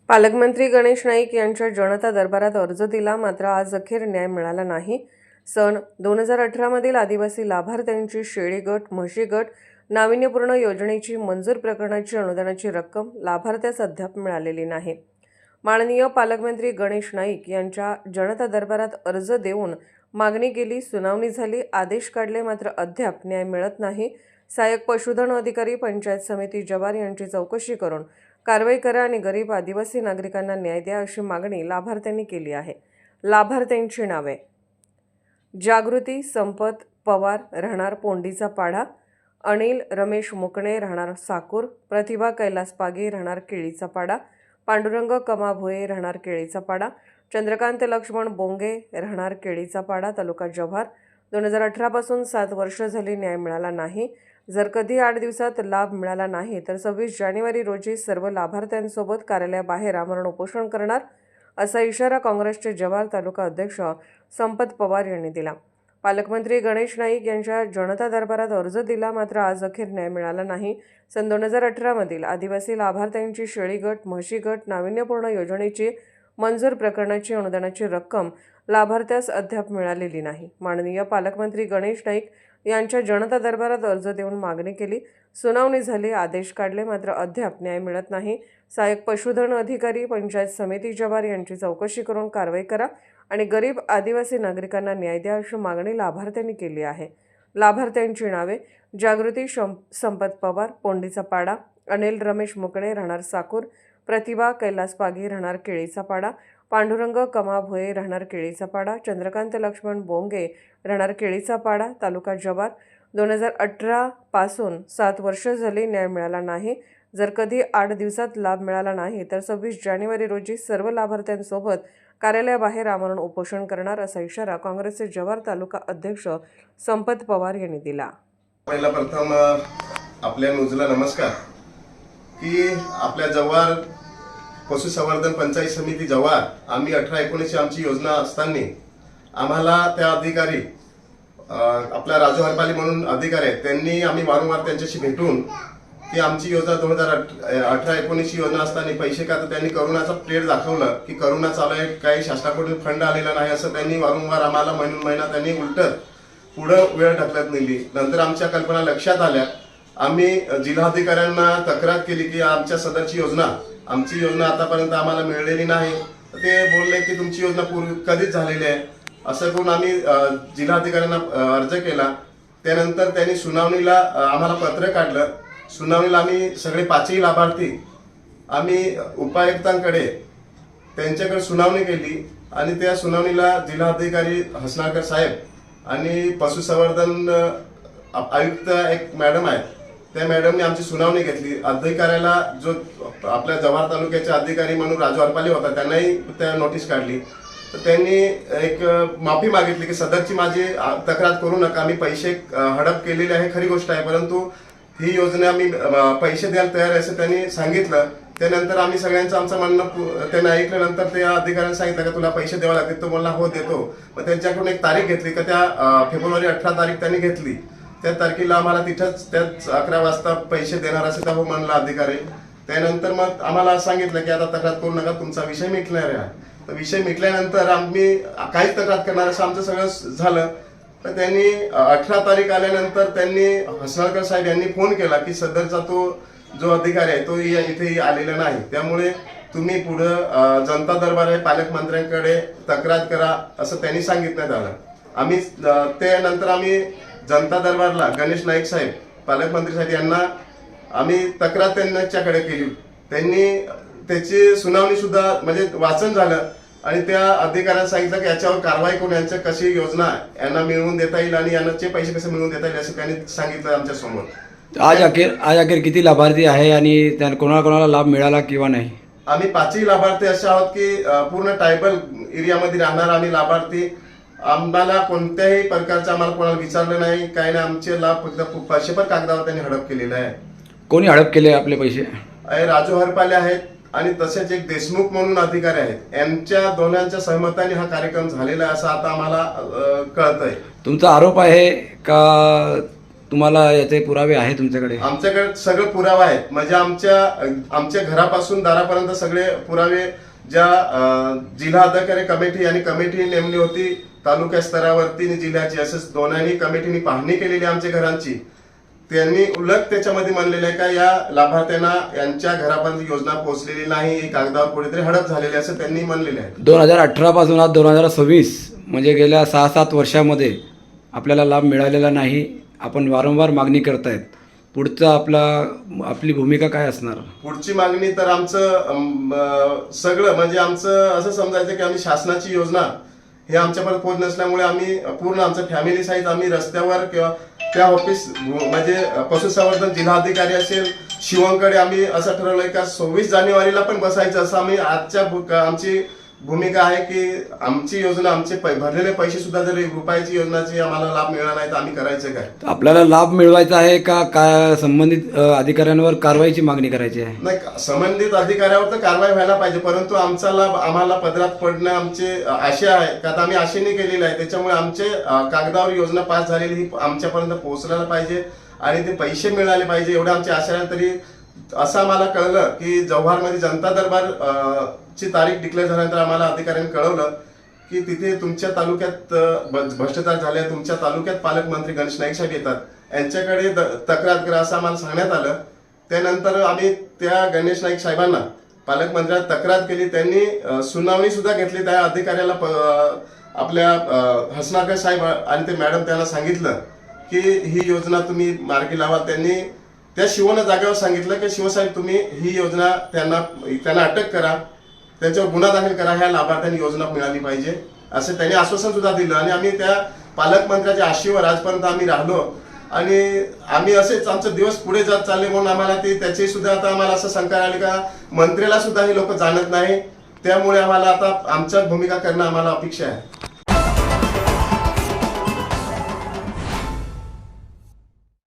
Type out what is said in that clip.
पालकमंत्री गणेश नाईक यांच्या जनता दरबारात अर्ज दिला, मात्र आज अखेर न्याय मिळाला नाही। सन 2018 मधील आदिवासी लाभार्थ्यांची शेळी गट, म्हशी गट नाविन्यपूर्ण योजनेची मंजूर प्रकरणाची अनुदानाची रक्कम लाभार्थ्यास अद्याप मिळालेली नाही। माननीय पालकमंत्री गणेश नाईक यांच्या जनता दरबारात अर्ज देऊन मागणी केली, सुनावणी झाली, आदेश काढले, मात्र अद्याप न्याय मिळत नाही। सहाय्यक पशुधन अधिकारी पंचायत समिती जव्हार यांची चौकशी करून कारवाई करा आणि गरीब आदिवासी नागरिकांना न्याय द्या अशी मागणी लाभार्थ्यांनी केली आहे। लाभार्थ्यांची नावे: जागृती संपत पवार, राहणार पोंडीचा पाडा; अनिल रमेश मुकणे, राहणार साकूर; प्रतिभा कैलास पागे, राहणार केळीचा पाडा; पांडुरंग कमा भोये, राहणार केळीचा पाडा; चंद्रकांत लक्ष्मण बोंगे, राहणार केळीचा पाडा, तालुका जव्हार। 2018 पासून 7 वर्ष झाली, न्याय मिळाला नाही। जर कधी 8 दिवसात लाभ मिळाला नाही तर 26 जानेवारी रोजी सर्व लाभार्थ्यांसोबत कार्यालयाबाहेर आमरण उपोषण करणार असा इशारा काँग्रेसचे जव्हार तालुका अध्यक्ष संपत पवार यांनी दिला। पालकमंत्री गणेश नाईक यांच्या जनता दरबारात अर्ज दिला, मात्र आज अखेर न्याय मिळाला नाही। सन 2018 मधील आदिवासी लाभार्थ्यांची शेळी गट, म्हशी गट नाविन्यपूर्ण योजनेची मंजूर प्रकरणाची अनुदानाची रक्कम लाभार्थ्यास अद्याप मिळालेली नाही। माननीय पालकमंत्री गणेश नाईक यांच्या जनता दरबारात अर्ज देऊन मागणी केली, सुनावणी झाली, आदेश काढले, मात्र अद्याप न्याय मिळत नाही। सहाय्यक पशुधन अधिकारी पंचायत समिती जव्हार यांची चौकशी करून कारवाई करा आणि गरीब आदिवासी नागरिकांना न्याय द्या अशी मागणी लाभार्थ्यांनी केली आहे। लाभार्थ्यांची नावे: जागृती संपत पवार, पोंडीचा पाडा; अनिल रमेश मुकणे, राहणार साकूर; प्रतिभा कैलास पागे, राहणार केळीचा पाडा; पांडुरंग कमा भोये, राहणार केळीचा पाडा; चंद्रकांत लक्ष्मण बोंगे, राहणार केळीचा पाडा, तालुका जव्हार। 2018 पासून 7 वर्ष झाली, न्याय मिळाला नाही। जर कधी 8 दिवसात लाभ मिळाला नाही तर 26 जानेवारी रोजी सर्व लाभार्थ्यांसोबत कार्यालयाबाहेर आमरण उपोषण करणार असा इशारा काँग्रेसचे जव्हार तालुका अध्यक्ष संपत पवार यांनी दिला। पहिला प्रथम आपल्या न्यूजला नमस्कार की आपल्या जव्हार पशुसंवर्धन पंचायत समिती जव्हार आम्ही 18-19 आमची योजना असताना आम्हाला त्या अधिकारी आपला राजू हरपाली म्हणून अधिकारी आहेत, त्यांनी आम्ही वारंवार त्यांच्याशी भेटून की आमची योजना 2018-19 योजना असताना पैसे का तर त्यांनी करोनाचा पिरियड दाखवलं की करोना चालू आहे, काही शासनाकडून फंड आलेला नाही असं त्यांनी वारंवार आम्हाला महिना त्यांनी उलटत पुढं वेळ ढकलत नेली। नंतर आमच्या कल्पना लक्षात आल्या, आम्ही जिल्हाधिकाऱ्यांना तक्रार केली की आमची योजना आतापर्यंत आम्हाला मिळालेली नाही। ते बोलले की तुमची योजना कधीच झालेली आहे असं करून आम्ही जिल्हाधिकाऱ्यांना अर्ज केला। त्यानंतर त्यांनी सुनावणीला आम्हाला पत्र काढलं। सुनावणीला आम्ही सगळे 5ही लाभार्थी आम्ही उपायुक्तांकडे त्यांच्याकडे सुनावणी केली आणि त्या सुनावणीला जिल्हाधिकारी हसनाळकर साहेब आणि पशुसंवर्धन आयुक्त एक मॅडम आहेत, त्या मॅडमने आमची सुनावणी घेतली। अधिकाऱ्याला जो आपल्या जव्हार तालुक्याचे अधिकारी म्हणून राजू हरपाली होता, त्यांनाही त्या नोटीस काढली। तर त्यांनी एक माफी मागितली की सदरची माझी तक्रार करू नका, मी पैसे हडप केलेले आहे, खरी गोष्ट आहे, परंतु ही योजना मी पैसे द्यायला तयार आहे असं त्यांनी सांगितलं। त्यानंतर आम्ही सगळ्यांचं आमचं म्हणणं त्यांनी ऐकल्यानंतर त्या अधिकाऱ्यांनी सांगितलं की तुला पैसे द्यावे लागतील, तो म्हणला हो देतो। मग त्यांच्याकडून एक तारीख घेतली की त्या फेब्रुवारी 18 तारीख त्यांनी घेतली। त्या तारखेला आम्हाला तिथंच त्याच 11 वाजता पैसे देणार असं त्या हो म्हणला अधिकारी। त्यानंतर मग आम्हाला सांगितलं की आता तक्रार करू नका, तुमचा विषय मिटणार आहे। तर विषय मिटल्यानंतर आम्ही काहीच तक्रार करणार असं आमचं सगळं झालं। तर त्यांनी 18 तारीख आल्यानंतर त्यांनी हसनाळकर साहेब यांनी फोन केला की सदरचा तो जो अधिकारी आहे तो इथे आलेला नाही, त्यामुळे तुम्ही पुढं जनता दरबार आहे पालकमंत्र्यांकडे तक्रार करा असं त्यांनी सांगितण्यात आलं। आम्ही त्यानंतर आम्ही जनता दरबारला गणेश नाईक साहेब पालकमंत्री साहेब यांना आम्ही तक्रार त्यांच्याकडे केली। त्यांनी त्याची सुनावणी सुद्धा म्हणजे वाचन झालं आणि त्या अधिकाऱ्यांना सांगितलं की याच्यावर कारवाई करून यांच्या कशी योजना यांना मिळवून देता येईल आणि यांचे पैसे कसे मिळवून देता येईल असं त्यांनी सांगितलं आमच्या समोर। आज अखेर किती लाभार्थी आहे आणि कोणाला लाभ मिळाला किंवा नाही? आम्ही 5ही लाभार्थी असे आहोत की पूर्ण ट्रायबल एरियामध्ये राहणार आम्ही लाभार्थी। आम्हाला कोणत्याही प्रकारचं आम्हाला कोणाला विचारलं नाही, काही नाही। आमचे लाभ फक्त पैसे पण कागदावर त्यांनी हडप केलेलं आहे। कोणी हडप केले आपले पैसे? राजू हरपाले आहेत आणि तसेच एक देशमुख म्हणून अधिकारी आहेत, यांच्या दोघांच्या सहमताने हा कार्यक्रम झालेला आहे असं आता आम्हाला कळतंय। तुमचा आरोप आहे का तुम्हाला याचे पुरावे आहे तुमच्याकडे? आमच्याकडे सगळे पुरावा आहेत. म्हणजे आमच्या घरापासून दारापर्यंत सगळे पुरावे ज्या जिल्हा अधिकारी कमिटी आणि कमिटी नेमली होती तालुका स्तरावरती आणि जिल्ह्याची, असं दोन्ही कमिटीने पाहणी केलेली आमच्या घरांची. त्यांनी उलट त्याच्यामध्ये म्हणलेलं आहे का या लाभार्थ्यांना यांच्या घरापर्यंत योजना पोहोचलेली नाही, ही कागदावर कुठेतरी हडप झालेली असं त्यांनी म्हणलेले आहे. 2018 पासून आज 2026 म्हणजे गेल्या 6-7 वर्षामध्ये आपल्याला लाभ मिळालेला नाही. आपण वारंवार मागणी करतायत. पुढचा आपली भूमिका काय असणार? पुढची मागणी तर आमचं सगळं म्हणजे आमचं असं समजायचं की आम्ही शासनाची योजना हे आमच्यापर्यंत पोहोच नसल्यामुळे आम्ही पूर्ण आमचं फॅमिली सहित आम्ही रस्त्यावर किंवा त्या ऑफिस म्हणजे पशुसंवर्धन जिल्हाधिकारी असेल शिवंकडे आम्ही असं ठरवलंय का 26 जानेवारीला पण बसायचं असं आम्ही आमची भूमिका आहे की आमची योजना आमचे भरलेले पैसे सुद्धा जर ₹1 योजनाची आम्हाला लाभ मिळाला नाही तर आम्ही करायचं काय? आपल्याला लाभ मिळवायचा आहे का काय संबंधित अधिकाऱ्यांवर कारवाईची मागणी करायची आहे? नाही, संबंधित अधिकाऱ्यावर तर कारवाई व्हायला पाहिजे, परंतु आमचा लाभ आम्हाला पदरात पडणं आमचे आशा आहे का आम्ही आशेने केलेले आहे. त्याच्यामुळे आमचे कागदावर योजना पास झालेली ही आमच्यापर्यंत पोहोचलायला पाहिजे आणि ते पैसे मिळाले पाहिजे एवढं आमची आशा आहे. तरी असं आम्हाला कळलं की जव्हारमध्ये जनता दरबार ची तारीख डिक्लेअर झाल्यानंतर आम्हाला अधिकाऱ्यांनी कळवलं की तिथे तुमच्या तालुक्यात भ्रष्टाचार झाले, तुमच्या तालुक्यात पालकमंत्री गणेश नाईक साहेब येतात, यांच्याकडे तक्रार करा असं आम्हाला सांगण्यात आलं. त्यानंतर आम्ही त्या गणेश नाईक साहेबांना पालकमंत्र्याला तक्रार केली. त्यांनी सुनावणी सुद्धा घेतली. त्या अधिकाऱ्याला आपल्या हसनाकर साहेब आणि ते मॅडम त्यांना सांगितलं की ही योजना तुम्ही मार्गी लावा. त्यांनी त्या शिवनं जागेवर सांगितलं की शिवसाहेब तुम्ही ही योजना त्यांना अटक करा, त्यांच्यावर गुन्हा दाखल करा, ह्या लाभार्थ्यांनी योजना मिळाली पाहिजे असं त्यांनी आश्वासन सुद्धा दिलं. आणि आम्ही त्या पालकमंत्र्याच्या आशेवर आजपर्यंत आम्ही राहिलो आणि आम्ही असेच आमचे दिवस पुढे जात चालले. म्हणून आम्हाला त्याची सुद्धा आता आम्हाला असं शंका आली का मंत्र्याला सुद्धा हे लोक जाणत नाही. त्यामुळे आम्हाला आता आमच्या भूमिका करणं आम्हाला अपेक्षा आहे.